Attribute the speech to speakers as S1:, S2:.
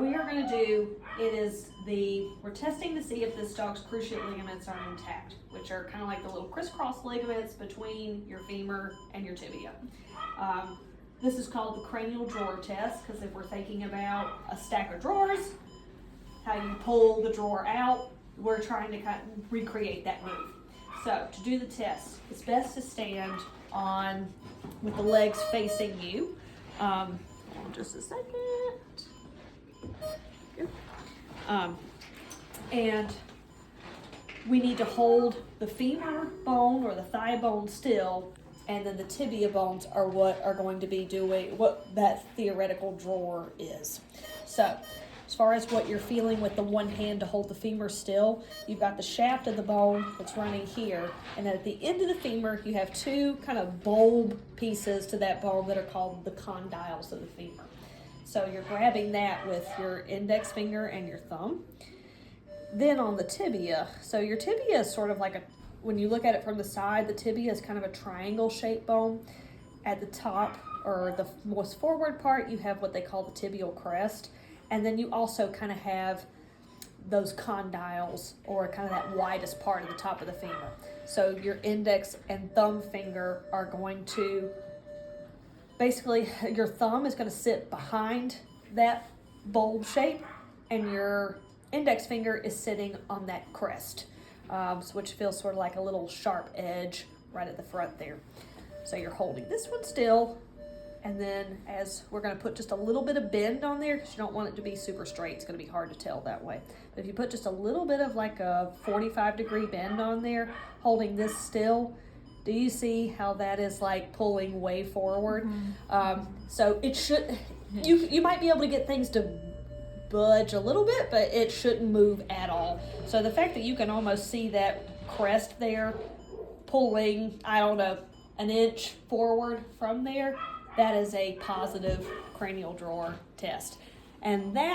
S1: we are going to do, we're testing to see if this dog's cruciate ligaments are intact, which are kind of like the little crisscross ligaments between your femur and your tibia. This is called the cranial drawer test, because if we're thinking about a stack of drawers, how you pull the drawer out, we're trying to kind of recreate that move. So to do the test, it's best to stand with the legs facing you. Hold on just a second. And we need to hold the femur bone or the thigh bone still, and then the tibia bones are what are going to be doing what that theoretical drawer is. So as far as what you're feeling with the one hand to hold the femur still, you've got the shaft of the bone that's running here, and then at the end of the femur you have two kind of bulb pieces to that bone that are called the condyles of the femur. So you're grabbing that with your index finger and your thumb. Then on the tibia, so your tibia is sort of like when you look at it from the side, the tibia is kind of a triangle shaped bone. At the top, or the most forward part, you have what they call the tibial crest. And then you also kind of have those condyles, or kind of that widest part of the top of the femur. So your index and thumb finger are going to, basically your thumb is going to sit behind that bulb shape, and your index finger is sitting on that crest, which feels sort of like a little sharp edge right at the front there. So you're holding this one still, and then as we're going to put just a little bit of bend on there, because you don't want it to be super straight. It's going to be hard to tell that way. But if you put just a little bit of like a 45-degree bend on there, holding this still, do you see how that is like pulling way forward? Mm-hmm. So it should, you might be able to get things to budge a little bit, but it shouldn't move at all. So the fact that you can almost see that crest there pulling, I don't know, an inch forward from there, that is a positive cranial drawer test. And that